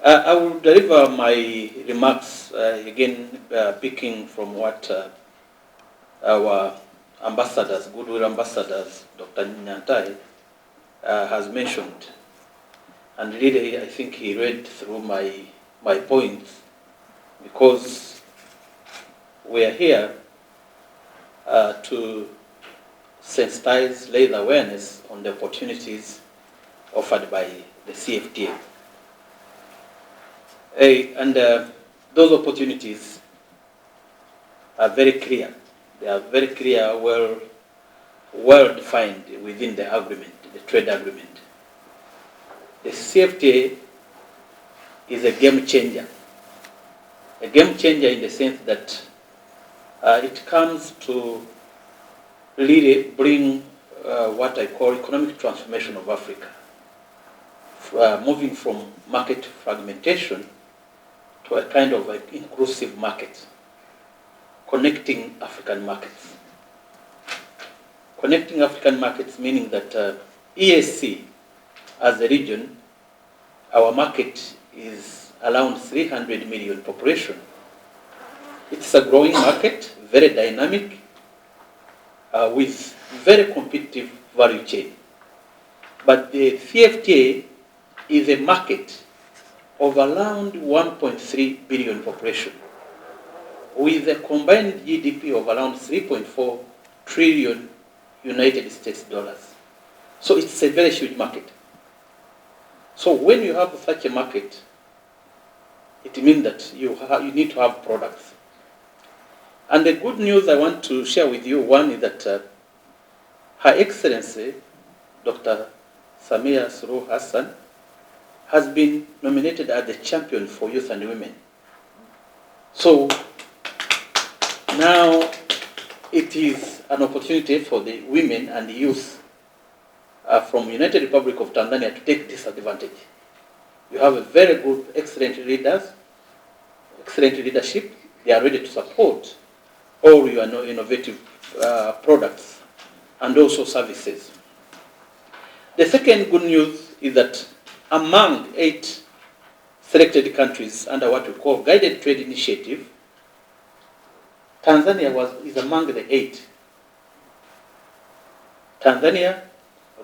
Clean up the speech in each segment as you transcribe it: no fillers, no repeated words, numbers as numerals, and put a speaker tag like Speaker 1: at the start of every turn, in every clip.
Speaker 1: I will deliver my remarks again, picking from what our ambassadors, goodwill ambassadors, Dr. Nyantai, has mentioned. And really, I think he read through my points, because we are here to sensitize, raise awareness on the opportunities offered by the CFTA. And those opportunities are very clear. They are very clear, well defined within the agreement, the trade agreement. The CFTA is a game changer. A game changer in the sense that it comes to really bring what I call economic transformation of Africa, moving from market fragmentation to a kind of like inclusive market, connecting African markets. Connecting African markets meaning that EAC as a region, our market is around 300 million population. It's a growing market, very dynamic, with very competitive value chain. But the CFTA is a market of around 1.3 billion population, with a combined GDP of around 3.4 trillion United States dollars. So it's a very huge market. So when you have such a market, it means that you need to have products. And the good news I want to share with you, one is that Her Excellency, Dr. Samia Suluhu Hassan, has been nominated as the champion for youth and women. So now it is an opportunity for the women and the youth from United Republic of Tanzania to take this advantage. You have a very good, excellent leaders, excellent leadership. They are ready to support all your innovative products and also services. The second good news is that among 8 selected countries under what we call Guided Trade Initiative, Tanzania is among the 8. Tanzania,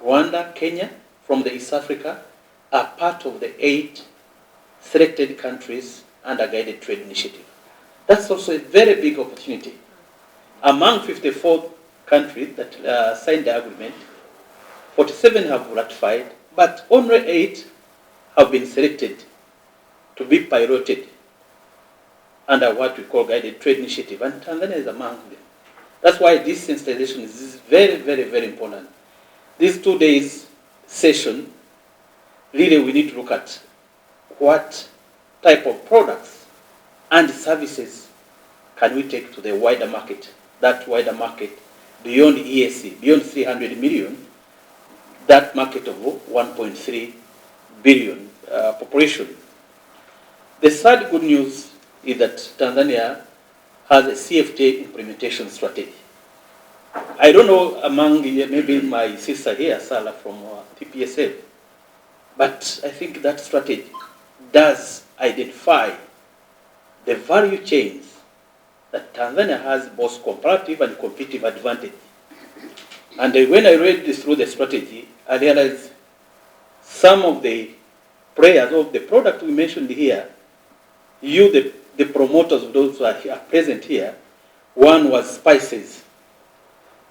Speaker 1: Rwanda, Kenya, from the East Africa, are part of the 8 selected countries under Guided Trade Initiative. That's also a very big opportunity. Among 54 countries that signed the agreement, 47 have ratified, but only 8 have been selected to be piloted under what we call Guided Trade Initiative, and Tanzania is among them. That's why this sensitization is very, very, very important. These 2 days session, really we need to look at what type of products and services can we take to the wider market, that wider market beyond EAC, beyond 300 million, that market of 1.3 billion population. The third good news is that Tanzania has a CFTA implementation strategy. I don't know among maybe my sister here, Sala from TPSF, but I think that strategy does identify the value chains that Tanzania has both comparative and competitive advantage. And when I read this through the strategy, I realized some of the players of the product we mentioned here, the promoters of those who are present here, one was spices.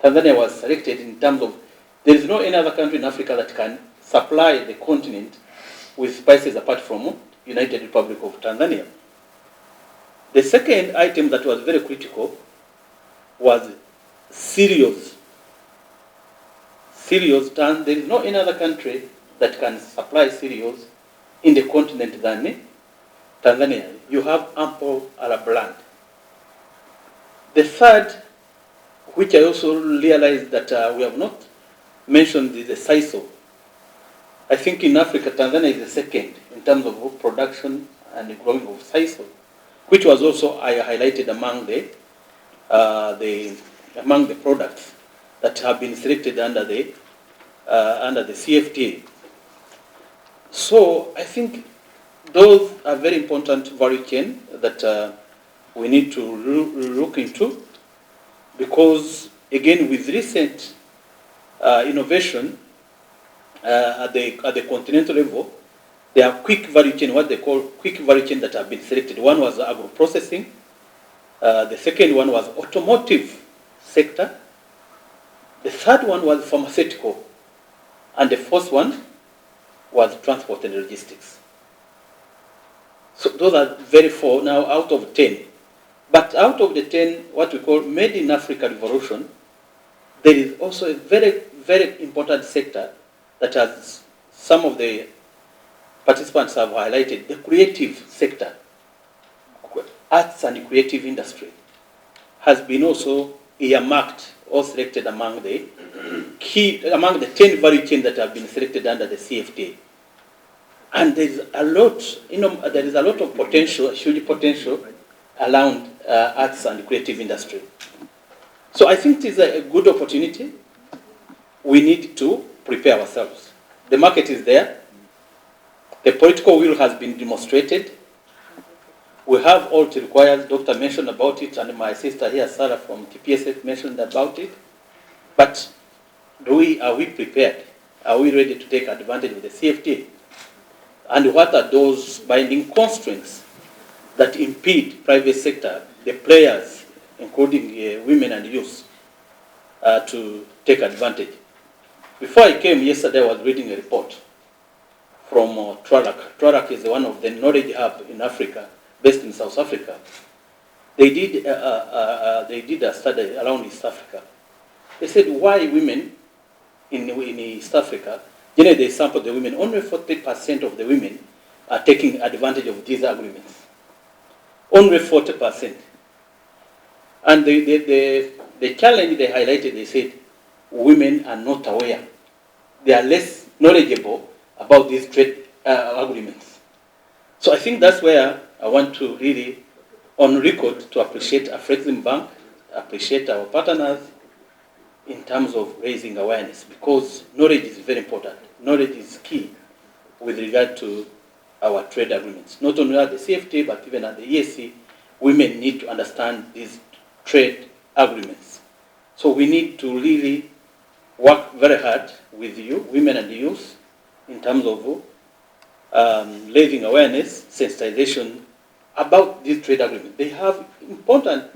Speaker 1: Tanzania was selected in terms of, there is no any other country in Africa that can supply the continent with spices apart from United Republic of Tanzania. The second item that was very critical was cereals. Cereals, there is no any other country that can supply cereals in the continent than Tanzania. You have ample Arab land. The third, which I also realized that we have not mentioned, is the sisal. I think in Africa, Tanzania is the second in terms of production and the growing of sisal, which was also highlighted among the products that have been selected under the CFTA. So I think those are very important value chain that we need to look into, because again, with recent innovation at the continental level, there are quick value chain, what they call quick value chain, that have been selected. One was agro-processing. The second one was automotive sector. The third one was pharmaceutical. And the fourth one was transport and logistics. So those are very four now out of 10. But out of the 10, what we call Made in Africa Revolution, there is also a very, very important sector that has some of the participants have highlighted, the creative sector. Arts and creative industry has been also earmarked or selected among the 10 value chain that have been selected under the CFTA. And there is a lot, there is a lot of potential, huge potential around arts and creative industry. So I think it is a good opportunity. We need to prepare ourselves. The market is there. The political will has been demonstrated. We have all it requires. Doctor mentioned about it, and my sister here, Sarah from TPSF, mentioned about it. But are we prepared? Are we ready to take advantage of the CFTA? And what are those binding constraints that impede private sector, the players, including women and youth, to take advantage? Before I came yesterday, I was reading a report from TRALAC. TRALAC is one of the knowledge hub in Africa, based in South Africa. They did a study around East Africa. They said why women in East Africa, they sampled the women, only 40% of the women are taking advantage of these agreements. Only 40%. And the challenge they highlighted, they said women are not aware. They are less knowledgeable about these trade agreements. So I think that's where I want to really, on record, to appreciate Afrexim Bank, appreciate our partners in terms of raising awareness, because knowledge is very important. Knowledge is key with regard to our trade agreements. Not only at the CFTA, but even at the ESC, women need to understand these trade agreements. So we need to really work very hard with you, women and youth, in terms of raising awareness, sensitization about these trade agreements. They have important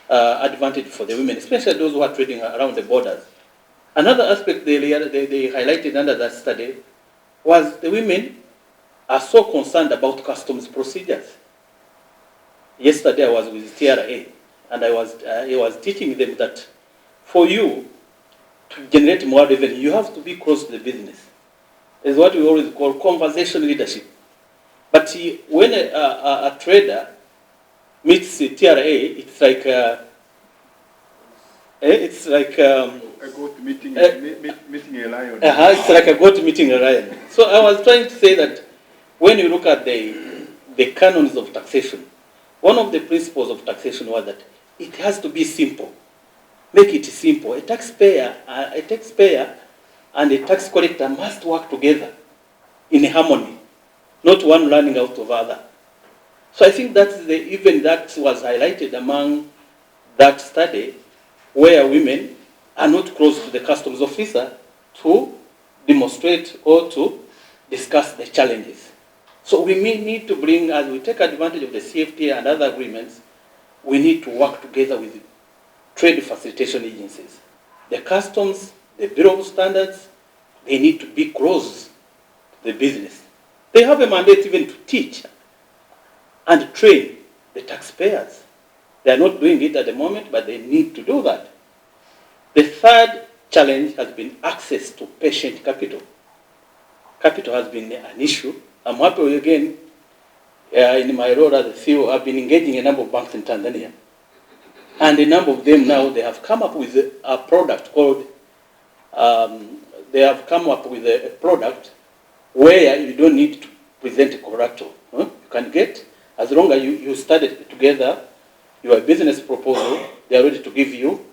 Speaker 1: advantage for the women, especially those who are trading around the borders. Another aspect they highlighted under that study was the women are so concerned about customs procedures. Yesterday I was with TRA, and I was teaching them that for you to generate more revenue, you have to be close to the business. It's what we always call conversation leadership. But when a trader meets the TRA, it's like
Speaker 2: a goat meeting a lion.
Speaker 1: It's like a goat meeting a lion. So I was trying to say that when you look at the canons of taxation, one of the principles of taxation was that it has to be simple. Make it simple. A taxpayer and a tax collector must work together in harmony, not one running out of other. So I think even that was highlighted among that study, where women are not close to the customs officer to demonstrate or to discuss the challenges. So we may need to bring, as we take advantage of the CFTA and other agreements, we need to work together with trade facilitation agencies. The customs, the Bureau of Standards, they need to be close to the business. They have a mandate even to teach and train the taxpayers. They are not doing it at the moment, but they need to do that. The third challenge has been access to patient capital. Capital has been an issue. I'm happy again, in my role as the CEO, I've been engaging a number of banks in Tanzania. And a number of them now, they have come up with a product called, a product where you don't need to present a collateral. You can get, as long as you studied together your business proposal, they are ready to give you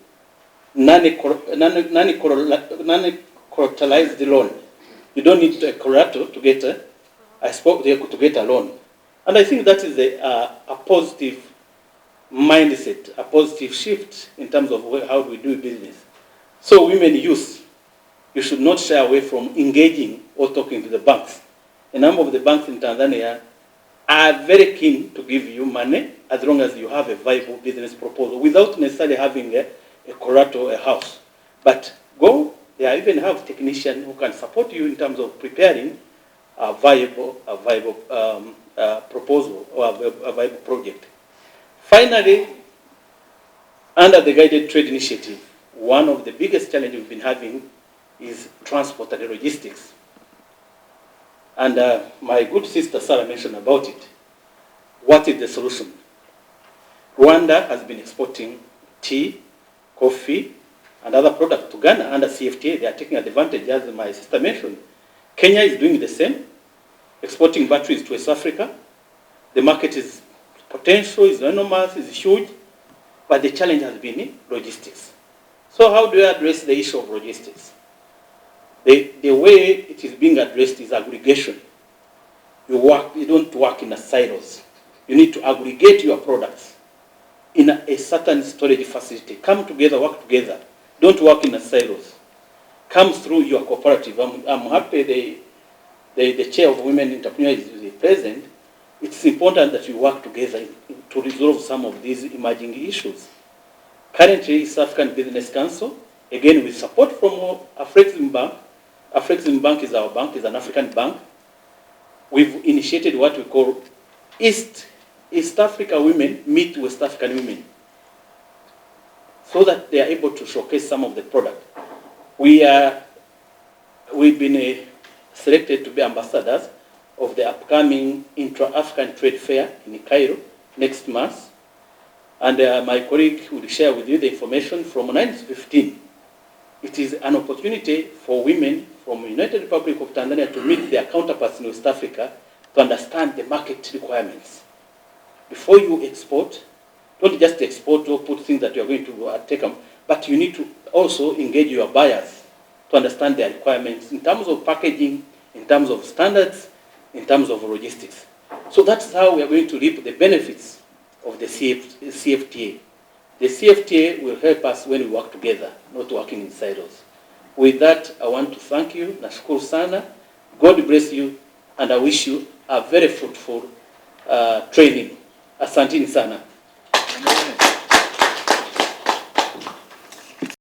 Speaker 1: non-collateralized loan. You don't need a collateral to get I spoke there to get a loan. And I think that is a positive mindset, a positive shift in terms of how we do business. So women youth, you should not shy away from engaging or talking to the banks. A number of the banks in Tanzania are very keen to give you money as long as you have a viable business proposal without necessarily having a collateral, a house. But go, they even have technicians who can support you in terms of preparing a viable proposal or a viable project. Finally, under the guided trade initiative, one of the biggest challenges we've been having is transport and logistics. And my good sister Sarah mentioned about it. What is the solution? Rwanda has been exporting tea, coffee, and other products to Ghana under CFTA. They are taking advantage, as my sister mentioned. Kenya is doing the same, exporting batteries to West Africa. The market is potential, is enormous, is huge, but the challenge has been logistics. So how do you address the issue of logistics? The way it is being addressed is aggregation. You don't work in silos. You need to aggregate your products in a certain storage facility. Come together, work together. Don't work in silos. Come through your cooperative. I'm happy the chair of Women Entrepreneurs is present. It's important that you work together to resolve some of these emerging issues. Currently, East African Business Council, again with support from AFCFTA Bank. AFCFTA Bank is our bank, is an African bank. We've initiated what we call East Africa Women Meet West African Women, so that they are able to showcase some of the product. We've been selected to be ambassadors of the upcoming Intra-African Trade Fair in Cairo next month. And my colleague will share with you the information from 9 to 15. It is an opportunity for women from the United Republic of Tanzania to meet their counterparts in West Africa to understand the market requirements. Before you export, don't just export or put things that you are going to take them, but you need to also engage your buyers to understand their requirements in terms of packaging, in terms of standards, in terms of logistics. So that's how we are going to reap the benefits of the CFTA. The CFTA will help us when we work together, not working in silos. With that, I want to thank you. Nashukuru sana. God bless you, and I wish you a very fruitful training. Asanteni sana.